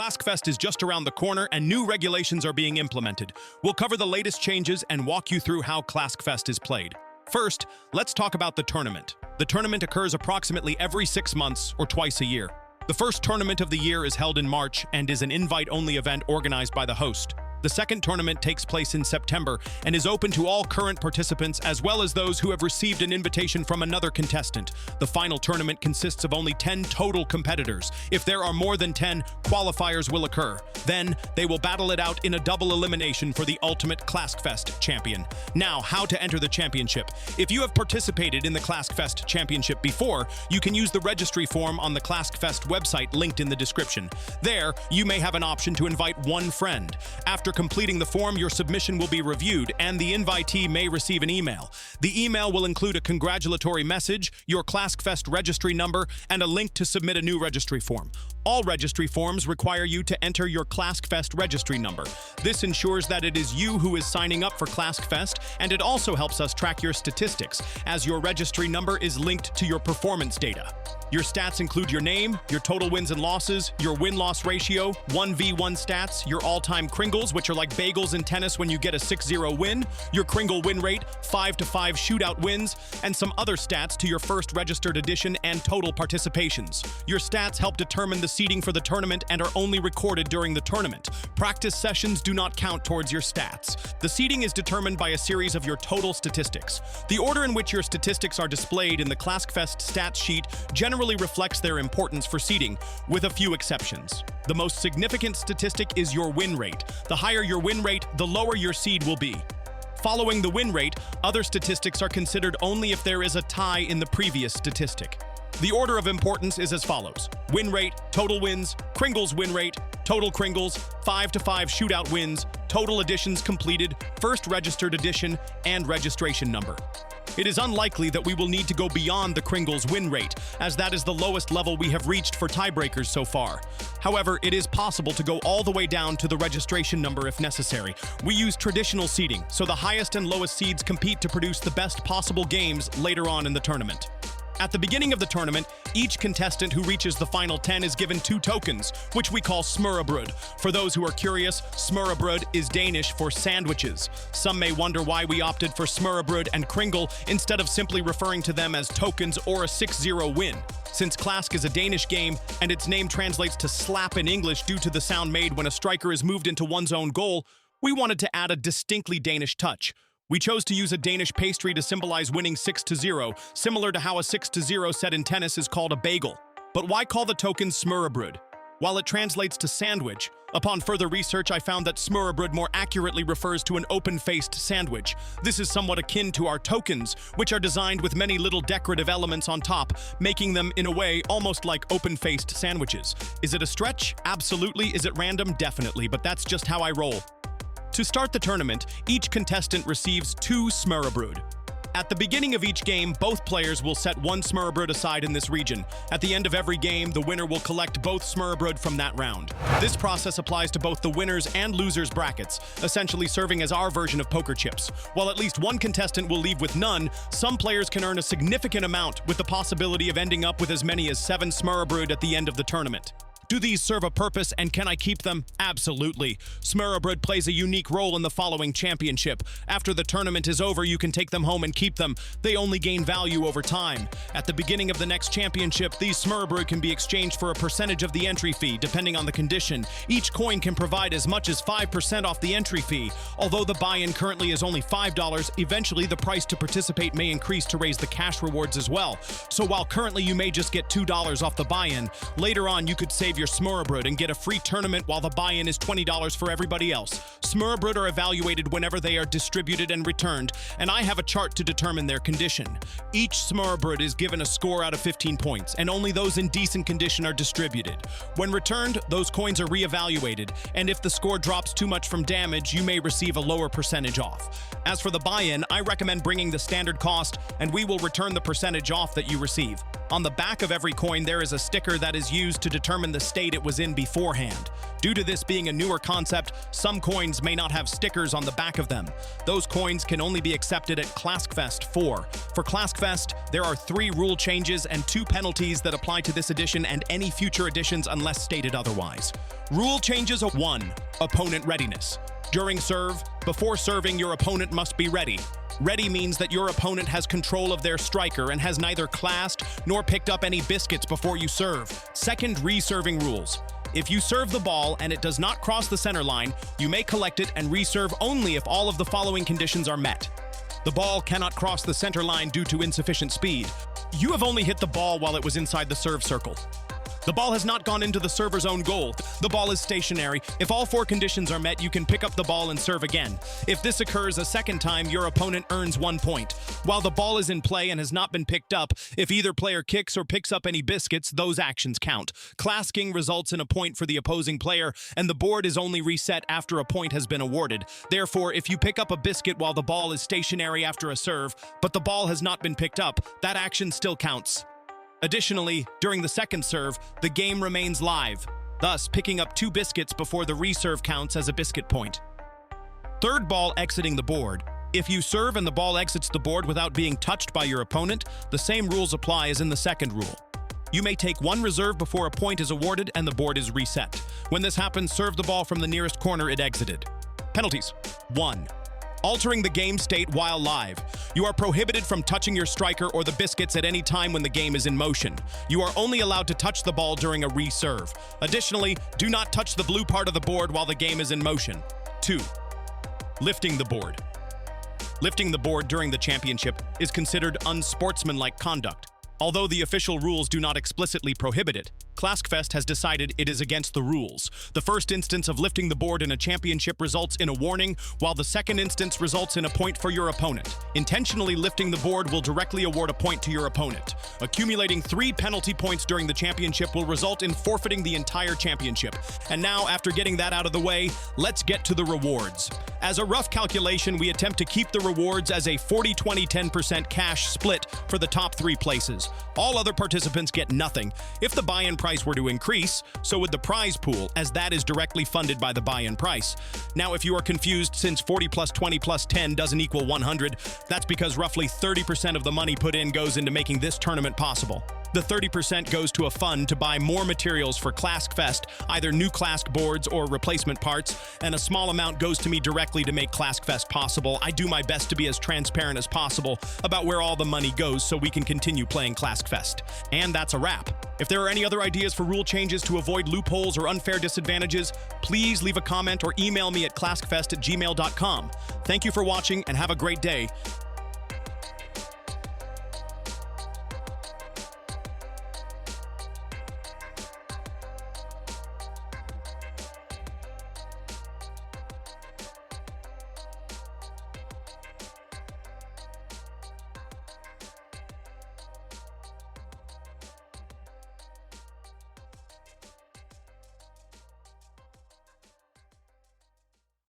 Klaskfest is just around the corner and new regulations are being implemented. We'll cover the latest changes and walk you through how Klaskfest is played. First, let's talk about the tournament. The tournament occurs approximately every 6 months or twice a year. The first tournament of the year is held in March and is an invite-only event organized by the host. The second tournament takes place in September and is open to all current participants as well as those who have received an invitation from another contestant. The final tournament consists of only 10 total competitors. If there are more than 10, qualifiers will occur. Then, they will battle it out in a double elimination for the ultimate Klaskfest champion. Now, how to enter the championship. If you have participated in the Klaskfest championship before, you can use the registry form on the Klaskfest website linked in the description. There, you may have an option to invite one friend. After completing the form, your submission will be reviewed and the invitee may receive an email. The email will include a congratulatory message, your Klaskfest registry number, and a link to submit a new registry form. All registry forms require you to enter your Klaskfest registry number. This ensures that it is you who is signing up for Klaskfest, and it also helps us track your statistics, as your registry number is linked to your performance data. Your stats include your name, your total wins and losses, your win-loss ratio, 1v1 stats, your all-time Kringles, which are like bagels in tennis when you get a 6-0 win, your Kringle win rate, 5-5 shootout wins, and some other stats to your first registered edition and total participations. Your stats help determine the seeding for the tournament and are only recorded during the tournament. Practice sessions do not count towards your stats. The seeding is determined by a series of your total statistics. The order in which your statistics are displayed in the Klaskfest stats sheet generally reflects their importance for seeding, with a few exceptions. The most significant statistic is your win rate. The higher your win rate, the lower your seed will be. Following the win rate, other statistics are considered only if there is a tie in the previous statistic. The order of importance is as follows: win rate, total wins, Kringles win rate, total Kringles, 5-5 shootout wins, total editions completed, first registered edition, and registration number. It is unlikely that we will need to go beyond the Kringles win rate, as that is the lowest level we have reached for tiebreakers so far. However, it is possible to go all the way down to the registration number if necessary. We use traditional seeding, so the highest and lowest seeds compete to produce the best possible games later on in the tournament. At the beginning of the tournament, each contestant who reaches the final 10 is given 2 tokens, which we call smørrebrød. For those who are curious, smørrebrød is Danish for sandwiches. Some may wonder why we opted for smørrebrød and Kringle instead of simply referring to them as tokens or a 6-0 win. Since Klask is a Danish game, and its name translates to slap in English due to the sound made when a striker is moved into one's own goal, we wanted to add a distinctly Danish touch. We chose to use a Danish pastry to symbolize winning 6-0, similar to how a 6-0 set in tennis is called a bagel. But why call the token smørrebrød? While it translates to sandwich, upon further research I found that smørrebrød more accurately refers to an open-faced sandwich. This is somewhat akin to our tokens, which are designed with many little decorative elements on top, making them, in a way, almost like open-faced sandwiches. Is it a stretch? Absolutely. Is it random? Definitely, but that's just how I roll. To start the tournament, each contestant receives 2 smørrebrød. At the beginning of each game, both players will set 1 smørrebrød aside in this region. At the end of every game, the winner will collect both smørrebrød from that round. This process applies to both the winners and losers brackets, essentially serving as our version of poker chips. While at least one contestant will leave with none, some players can earn a significant amount with the possibility of ending up with as many as 7 smørrebrød at the end of the tournament. Do these serve a purpose, and can I keep them? Absolutely. Smørrebrød plays a unique role in the following championship. After the tournament is over, you can take them home and keep them. They only gain value over time. At the beginning of the next championship, these smørrebrød can be exchanged for a percentage of the entry fee, depending on the condition. Each coin can provide as much as 5% off the entry fee. Although the buy-in currently is only $5, eventually the price to participate may increase to raise the cash rewards as well. So while currently you may just get $2 off the buy-in, later on you could save your smørrebrød and get a free tournament while the buy-in is $20 for everybody else. Smørrebrød are evaluated whenever they are distributed and returned, and I have a chart to determine their condition. Each smørrebrød is given a score out of 15 points, and only those in decent condition are distributed. When returned, those coins are re-evaluated, and if the score drops too much from damage, you may receive a lower percentage off. As for the buy-in, I recommend bringing the standard cost, and we will return the percentage off that you receive. On the back of every coin, there is a sticker that is used to determine the state it was in beforehand. Due to this being a newer concept, some coins may not have stickers on the back of them. Those coins can only be accepted at Klaskfest 4. For Klaskfest, there are 3 rule changes and 2 penalties that apply to this edition and any future editions unless stated otherwise. Rule changes are 1. Opponent readiness. During serve, before serving, your opponent must be ready. Ready means that your opponent has control of their striker and has neither classed nor picked up any biscuits before you serve. Second, reserving rules. If you serve the ball and it does not cross the center line, you may collect it and reserve only if all of the following conditions are met. The ball cannot cross the center line due to insufficient speed. You have only hit the ball while it was inside the serve circle. The ball has not gone into the server's own goal. The ball is stationary. If all 4 conditions are met, you can pick up the ball and serve again. If this occurs a second time, your opponent earns 1 point. While the ball is in play and has not been picked up, if either player kicks or picks up any biscuits, those actions count. Clasking results in a point for the opposing player, and the board is only reset after a point has been awarded. Therefore, if you pick up a biscuit while the ball is stationary after a serve, but the ball has not been picked up, that action still counts. Additionally, during the second serve, the game remains live. Thus, picking up 2 biscuits before the reserve counts as a biscuit point. Third, ball exiting the board. If you serve and the ball exits the board without being touched by your opponent, the same rules apply as in the second rule. You may take 1 reserve before a point is awarded and the board is reset. When this happens, serve the ball from the nearest corner it exited. Penalties. 1. Altering the game state while live. You are prohibited from touching your striker or the biscuits at any time when the game is in motion. You are only allowed to touch the ball during a reserve. Additionally, do not touch the blue part of the board while the game is in motion. 2. Lifting the board. Lifting the board during the championship is considered unsportsmanlike conduct. Although the official rules do not explicitly prohibit it, Klaskfest has decided it is against the rules. The first instance of lifting the board in a championship results in a warning, while the second instance results in a point for your opponent. Intentionally lifting the board will directly award a point to your opponent. Accumulating 3 penalty points during the championship will result in forfeiting the entire championship. And now, after getting that out of the way, let's get to the rewards. As a rough calculation, we attempt to keep the rewards as a 40-20-10% cash split for the top 3 places. All other participants get nothing. If the buy-in price were to increase, so would the prize pool, as that is directly funded by the buy-in price. Now, if you are confused, since 40 plus 20 plus 10 doesn't equal 100, that's because roughly 30% of the money put in goes into making this tournament possible. The 30% goes to a fund to buy more materials for Klaskfest, either new Klask boards or replacement parts, and a small amount goes to me directly to make Klaskfest possible. I do my best to be as transparent as possible about where all the money goes so we can continue playing Klaskfest. And that's a wrap. If there are any other ideas for rule changes to avoid loopholes or unfair disadvantages, please leave a comment or email me at klaskfest@gmail.com. Thank you for watching and have a great day.